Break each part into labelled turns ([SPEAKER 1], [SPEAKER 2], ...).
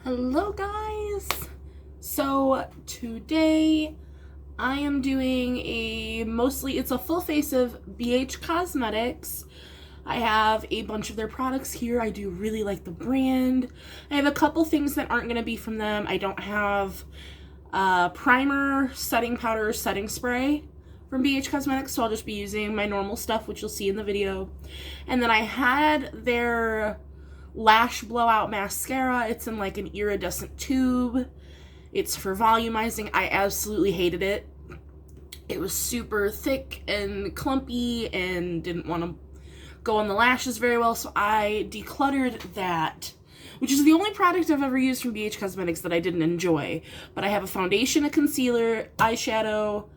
[SPEAKER 1] Hello guys! So today I am doing it's a full face of BH Cosmetics. I have a bunch of their products here. I do really like the brand. I have a couple things that aren't going to be from them. I don't have primer, setting powder, setting spray from BH Cosmetics, so I'll just be using my normal stuff, which you'll see in the video. And then I had their lash blowout mascara. It's in like an iridescent tube. It's for volumizing. I absolutely hated it. It was super thick and clumpy and didn't want to go on the lashes very well, so I decluttered that, which is the only product I've ever used from BH Cosmetics that I didn't enjoy. But I have a foundation, a concealer, eyeshadow,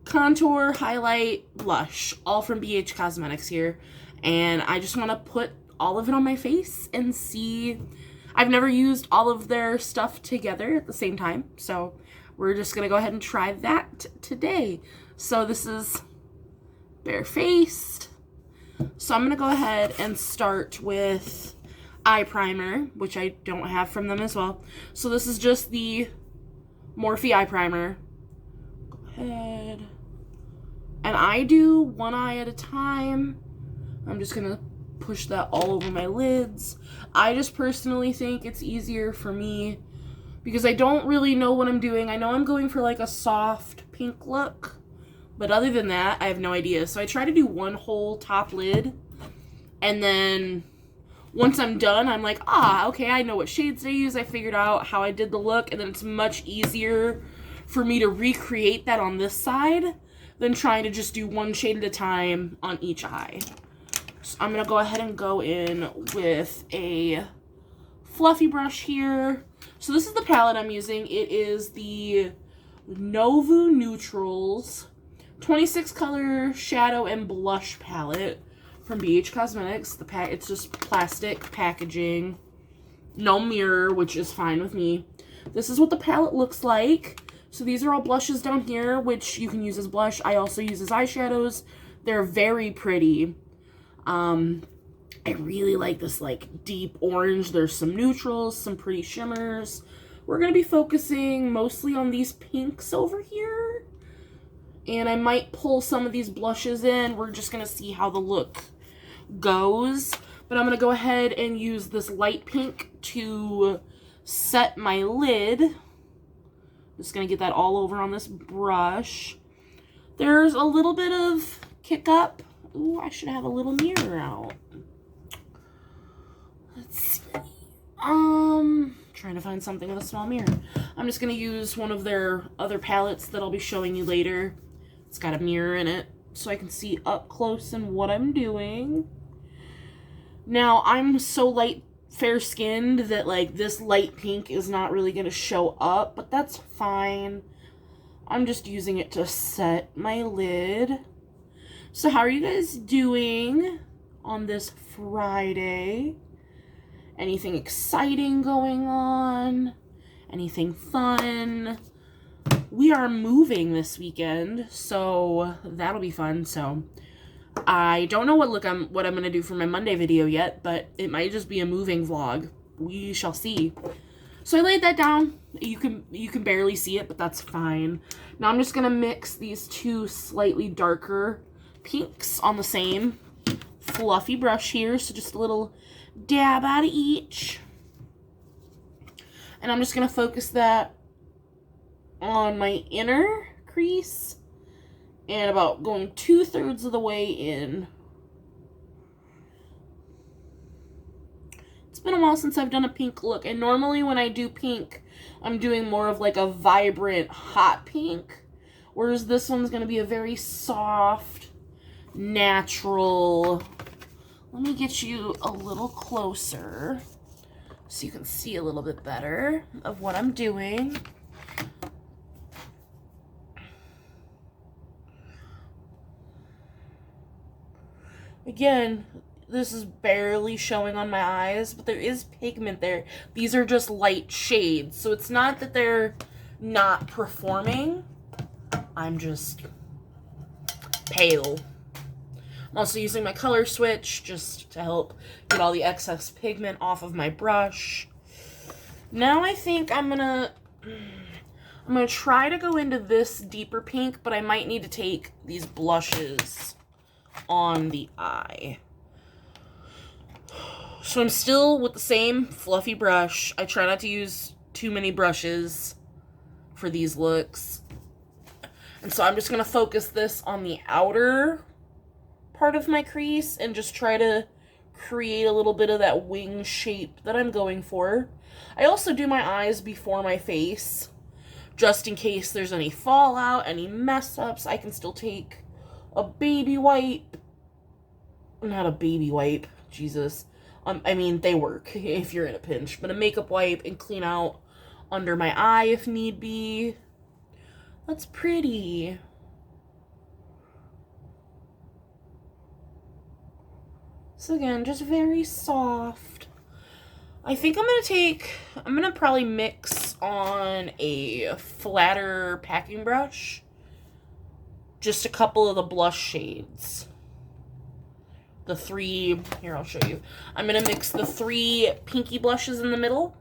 [SPEAKER 1] contour, highlight, blush, all from BH Cosmetics here. And I just want to put all of it on my face and see. I've never used all of their stuff together at the same time, so we're just gonna go ahead and try that today. So this is barefaced. So I'm gonna go ahead and start with eye primer, which I don't have from them as well. So this is just the Morphe eye primer. Go ahead. And I do one eye at a time. I'm just gonna push that all over my lids. I just personally think it's easier for me because I don't really know what I'm doing. I know I'm going for like a soft pink look, but other than that, I have no idea. So I try to do one whole top lid, and then once I'm done, I'm like, okay, I know what shades to use. I figured out how I did the look, and then it's much easier for me to recreate that on this side than trying to just do one shade at a time on each eye. So I'm going to go ahead and go in with a fluffy brush here. So this is the palette I'm using. It is the Nouveau Neutrals 26 color shadow and blush palette from BH Cosmetics. It's just plastic packaging, no mirror, which is fine with me. This is what the palette looks like. So these are all blushes down here, which you can use as blush. I also use as eyeshadows. They're very pretty. I really like this like deep orange. There's some neutrals, some pretty shimmers. We're going to be focusing mostly on these pinks over here. And I might pull some of these blushes in. We're just going to see how the look goes. But I'm going to go ahead and use this light pink to set my lid. Just going to get that all over on this brush. There's a little bit of kick up. Ooh, I should have a little mirror out. Let's see. Trying to find something with a small mirror. I'm just going to use one of their other palettes that I'll be showing you later. It's got a mirror in it, so I can see up close and what I'm doing. Now, I'm so fair-skinned that, like, this light pink is not really going to show up, but that's fine. I'm just using it to set my lid. So how are you guys doing on this Friday? Anything exciting going on? Anything fun? We are moving this weekend, so that'll be fun. So I don't know what I'm going to do for my Monday video yet, but it might just be a moving vlog. We shall see. So I laid that down. You can barely see it, but that's fine. Now I'm just going to mix these two slightly darker pinks on the same fluffy brush here. So just a little dab out of each. And I'm just going to focus that on my inner crease and about going 2/3 of the way in. It's been a while since I've done a pink look, and normally when I do pink, I'm doing more of like a vibrant hot pink, whereas this one's going to be a very soft, natural. Let me get you a little closer so you can see a little bit better of what I'm doing. Again, this is barely showing on my eyes, but there is pigment there. These are just light shades, so it's not that they're not performing. I'm just pale. I'm also using my color switch just to help get all the excess pigment off of my brush. Now I think I'm gonna try to go into this deeper pink, but I might need to take these blushes on the eye. So I'm still with the same fluffy brush. I try not to use too many brushes for these looks. And so I'm just going to focus this on the outer part of my crease and just try to create a little bit of that wing shape that I'm going for. I also do my eyes before my face, just in case there's any fallout, any mess ups. I can still take a baby wipe. Not a baby wipe, Jesus. I mean, they work if you're in a pinch, but a makeup wipe and clean out under my eye if need be. That's pretty. So again, just very soft. I think I'm gonna probably mix on a flatter packing brush. Just a couple of the blush shades. The three, here I'll show you. I'm gonna mix the 3 pinky blushes in the middle.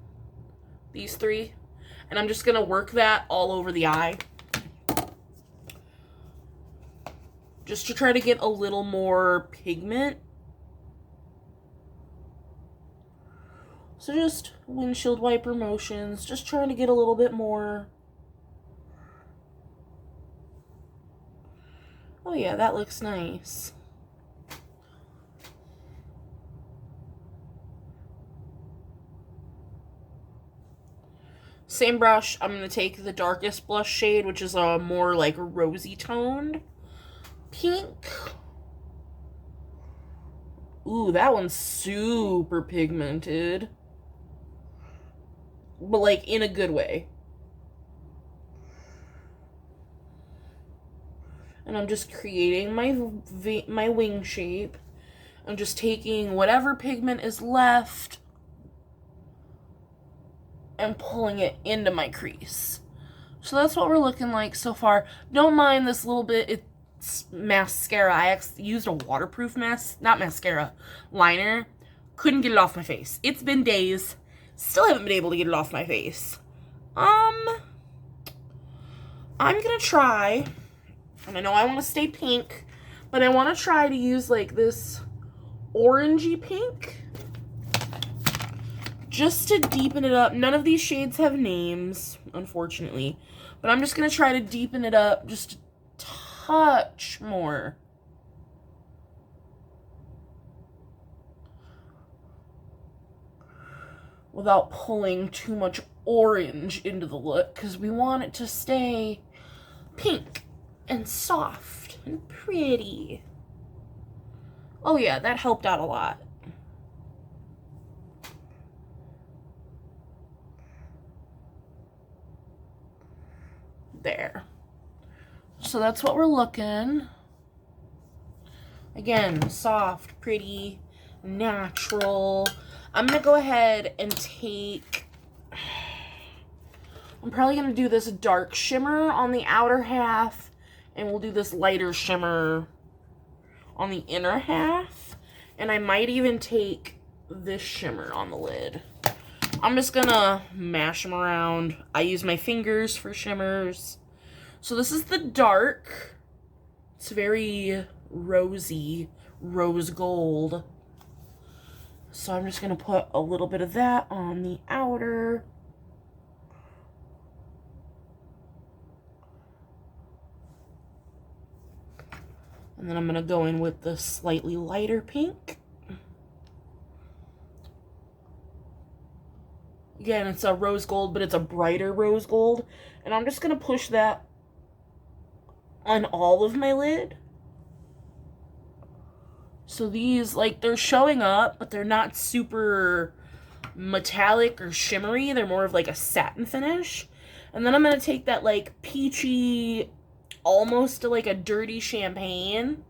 [SPEAKER 1] These 3. And I'm just gonna work that all over the eye. Just to try to get a little more pigment. So just windshield wiper motions, just trying to get a little bit more. Oh yeah, that looks nice. Same brush, I'm going to take the darkest blush shade, which is a more like rosy toned pink. Ooh, that one's super pigmented. But like in a good way. And I'm just creating my wing shape. I'm just taking whatever pigment is left and pulling it into my crease. So that's what we're looking like so far. Don't mind this little bit, it's mascara. I used a waterproof liner. Couldn't get it off my face. It's been days. Still haven't been able to get it off my face. I'm gonna try, and I know I want to stay pink, but I want to try to use like this orangey pink just to deepen it up. None of these shades have names, unfortunately, but I'm just going to try to deepen it up just a touch more. Without pulling too much orange into the look, because we want it to stay pink and soft and pretty. Oh yeah, that helped out a lot. There. So that's what we're looking. Again, soft, pretty, natural. I'm gonna go ahead and take, I'm probably gonna do this dark shimmer on the outer half, and we'll do this lighter shimmer on the inner half, and I might even take this shimmer on the lid. I'm just gonna mash them around. I use my fingers for shimmers. So this is the dark. It's very rosy, rose gold. So I'm just gonna put a little bit of that on the outer. And then I'm gonna go in with the slightly lighter pink. Again, it's a rose gold, but it's a brighter rose gold. And I'm just going to push that on all of my lid. So these, like, they're showing up, but they're not super metallic or shimmery. They're more of like a satin finish. And then I'm going to take that, like, peachy, almost like a dirty champagne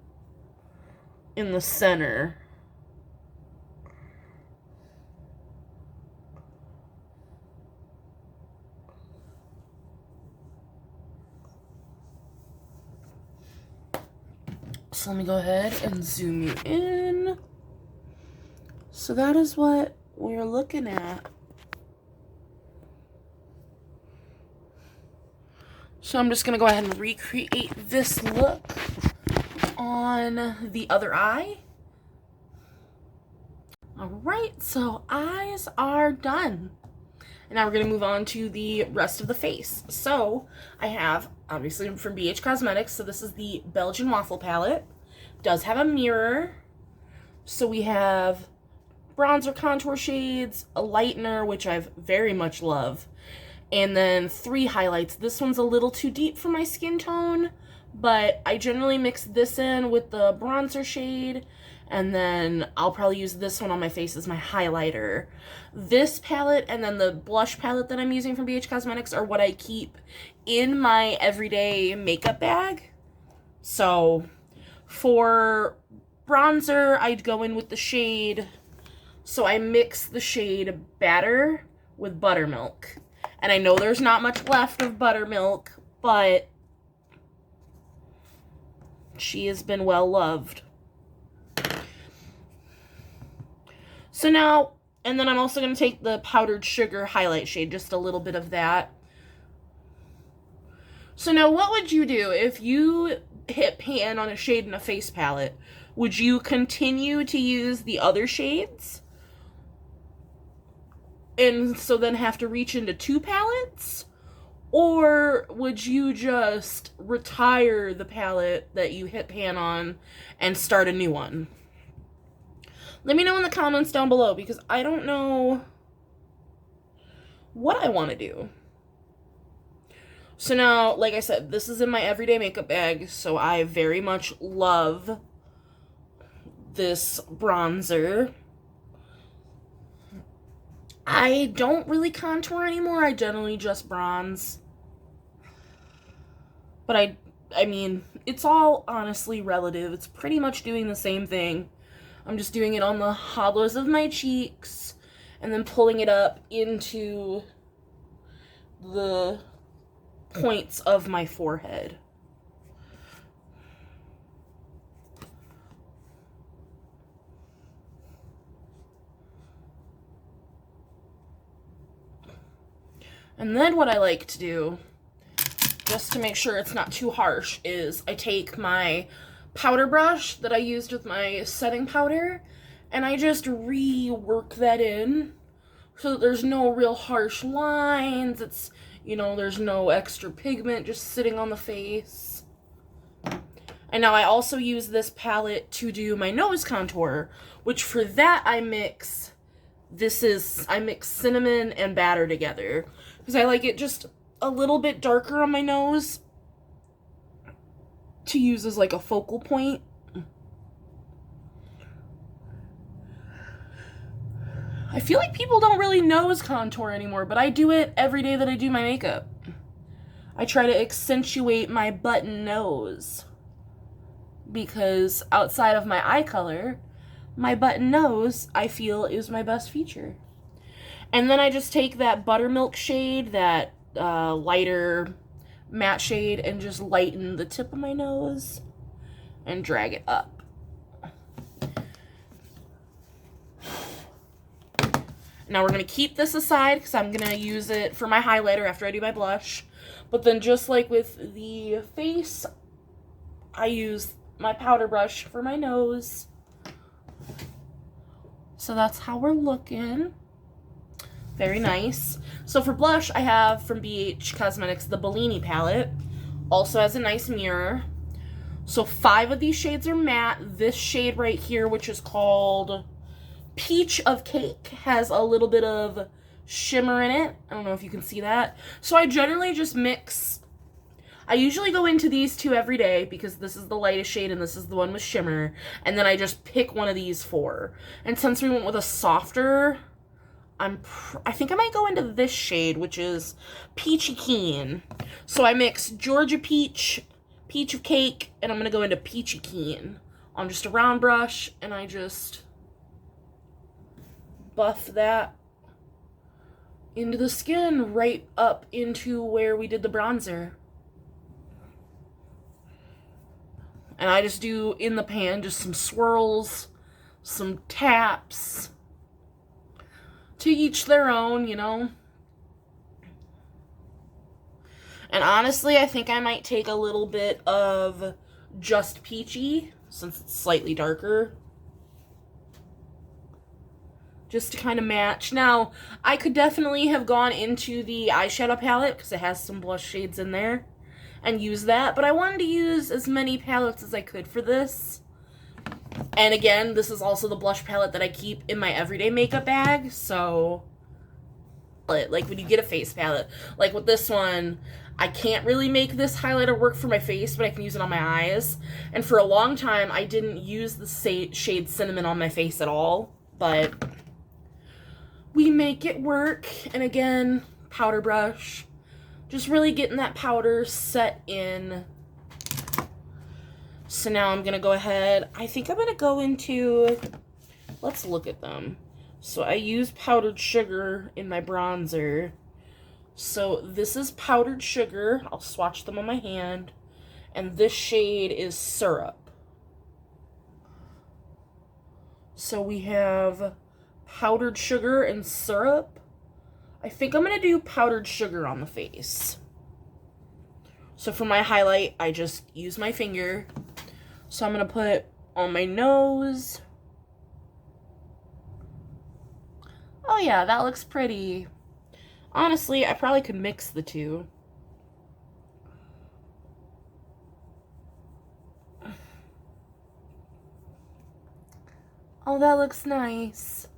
[SPEAKER 1] in the center. So let me go ahead and zoom you in. So that is what we're looking at. So I'm just going to go ahead and recreate this look on the other eye. Alright, so eyes are done. And now we're going to move on to the rest of the face. So I have, obviously from BH Cosmetics, so this is the Belgian Waffle palette. Does have a mirror. So we have bronzer contour shades, a lightener, which I very much love, and then 3 highlights. This one's a little too deep for my skin tone, but I generally mix this in with the bronzer shade, and then I'll probably use this one on my face as my highlighter. This palette and then the blush palette that I'm using from BH Cosmetics are what I keep in my everyday makeup bag. So for bronzer, I'd go in with the shade, so I mix the shade Batter with Buttermilk. And I know there's not much left of Buttermilk, but she has been well loved. So now, and then I'm also going to take the Powdered Sugar highlight shade, just a little bit of that. So now what would you do if you hit pan on a shade in a face palette? Would you continue to use the other shades? And so then have to reach into 2 palettes? Or would you just retire the palette that you hit pan on and start a new one? Let me know in the comments down below, because I don't know what I want to do. So now, like I said, this is in my everyday makeup bag, so I very much love this bronzer. I don't really contour anymore. I generally just bronze. But I mean, it's all honestly relative. It's pretty much doing the same thing. I'm just doing it on the hollows of my cheeks and then pulling it up into the points of my forehead. And then what I like to do, just to make sure it's not too harsh, is I take my powder brush that I used with my setting powder, and I just rework that in so that there's no real harsh lines. It's, you know, there's no extra pigment just sitting on the face. And now I also use this palette to do my nose contour, which for that I mix cinnamon and Batter together, because I like it just a little bit darker on my nose to use as like a focal point. I feel like people don't really nose contour anymore, but I do it every day that I do my makeup. I try to accentuate my button nose, because outside of my eye color, my button nose, I feel, is my best feature. And then I just take that Buttermilk shade, that lighter matte shade, and just lighten the tip of my nose and drag it up. Now we're going to keep this aside because I'm going to use it for my highlighter after I do my blush. But then just like with the face, I use my powder brush for my nose. So that's how we're looking. Very nice. So for blush, I have from BH Cosmetics the Belini palette. Also has a nice mirror. So 5 of these shades are matte. This shade right here, which is called Peach of Cake, has a little bit of shimmer in it. I don't know if you can see that. So I generally just mix. I usually go into these 2 every day because this is the lightest shade and this is the one with shimmer. And then I just pick one of these 4. And since we went with a softer, I think I might go into this shade, which is Peachy Keen. So I mix Georgia Peach, Peach of Cake, and I'm going to go into Peachy Keen on just a round brush, and I just buff that into the skin, right up into where we did the bronzer. And I just do, in the pan, just some swirls, some taps. To each their own, you know. And honestly, I think I might take a little bit of Just Peachy, since it's slightly darker, just to kind of match. Now, I could definitely have gone into the eyeshadow palette, because it has some blush shades in there, and use that, but I wanted to use as many palettes as I could for this. And again, this is also the blush palette that I keep in my everyday makeup bag, so like when you get a face palette, like with this one, I can't really make this highlighter work for my face, but I can use it on my eyes. And for a long time, I didn't use the shade Cinnamon on my face at all, but we make it work. And again, powder brush, just really getting that powder set in. So now I'm gonna go ahead, I think I'm gonna go into, let's look at them. So I use powdered sugar in my bronzer. So this is powdered sugar. I'll swatch them on my hand. And this shade is Syrup. So we have powdered sugar and syrup. I think I'm going to do powdered sugar on the face. So for my highlight, I just use my finger. So I'm going to put on my nose. Oh yeah, that looks pretty. Honestly, I probably could mix the two. Oh, that looks nice.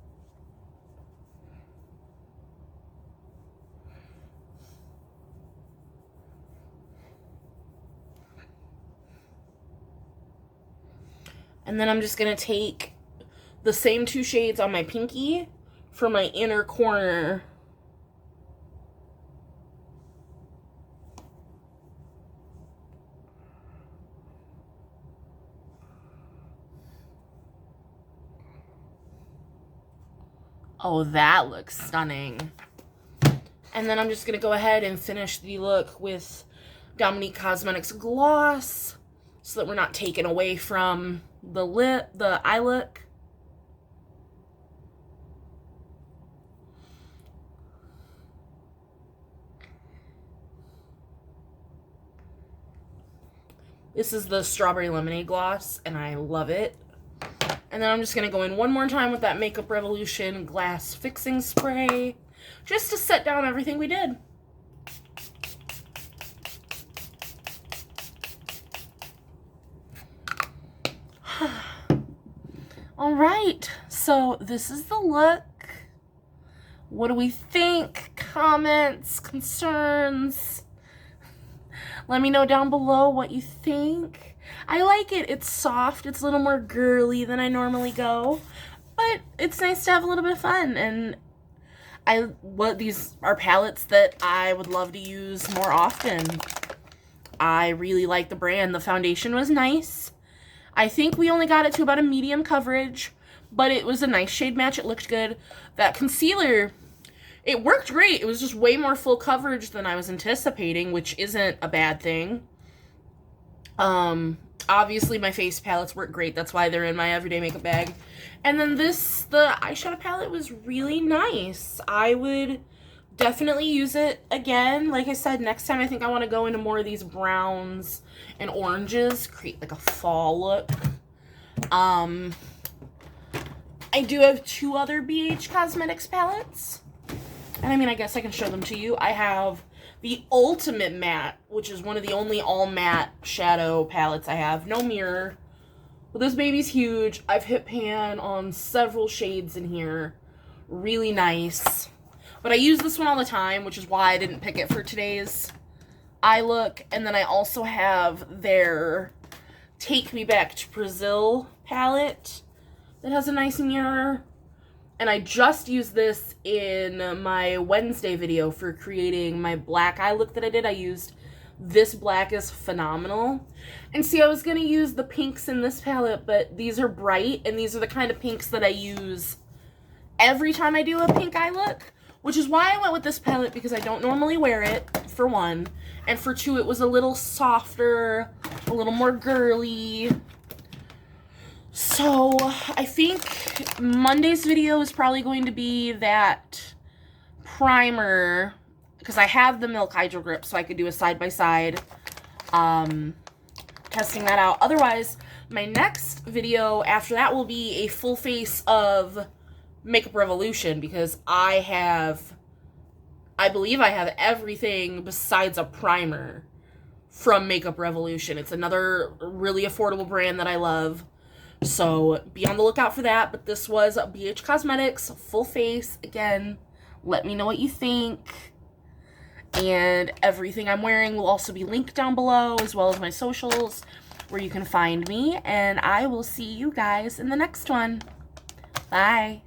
[SPEAKER 1] And then I'm just going to take the same two shades on my pinky for my inner corner. Oh, that looks stunning. And then I'm just going to go ahead and finish the look with Dominique Cosmetics Gloss so that we're not taken away from the eye look. This is the Strawberry Lemonade Gloss, and I love it. And then I'm just going to go in one more time with that Makeup Revolution Glass Fixing Spray, just to set down everything we did. All right, so this is the look. What do we think? Comments, concerns? Let me know down below what you think. I like it. It's soft. It's a little more girly than I normally go. But it's nice to have a little bit of fun. And these are palettes that I would love to use more often. I really like the brand. The foundation was nice. I think we only got it to about a medium coverage. But it was a nice shade match. It looked good. That concealer, it worked great. It was just way more full coverage than I was anticipating, which isn't a bad thing. Obviously my face palettes work great. That's why they're in my everyday makeup bag. And then the eyeshadow palette was really nice. I would definitely use it again. Like I said, next time I think I want to go into more of these browns and oranges, create like a fall look. I do have two other BH Cosmetics palettes. And I mean, I guess I can show them to you. I have the Ultimate Matte, which is one of the only all matte shadow palettes I have. No mirror. But this baby's huge. I've hit pan on several shades in here. Really nice. But I use this one all the time, which is why I didn't pick it for today's eye look. And then I also have their Take Me Back to Brazil palette that has a nice mirror. And I just used this in my Wednesday video for creating my black eye look that I did. I used this black is phenomenal. And see, I was going to use the pinks in this palette, but these are bright, and these are the kind of pinks that I use every time I do a pink eye look, which is why I went with this palette, because I don't normally wear it, for one. And for two, it was a little softer, a little more girly. So I think Monday's video is probably going to be that primer because I have the Milk Hydro Grip, so I could do a side-by-side testing that out. Otherwise, my next video after that will be a full face of Makeup Revolution, because I believe I have everything besides a primer from Makeup Revolution. It's another really affordable brand that I love. So be on the lookout for that. But this was BH Cosmetics full face. Again, let me know what you think. And everything I'm wearing will also be linked down below, as well as my socials where you can find me. And I will see you guys in the next one. Bye.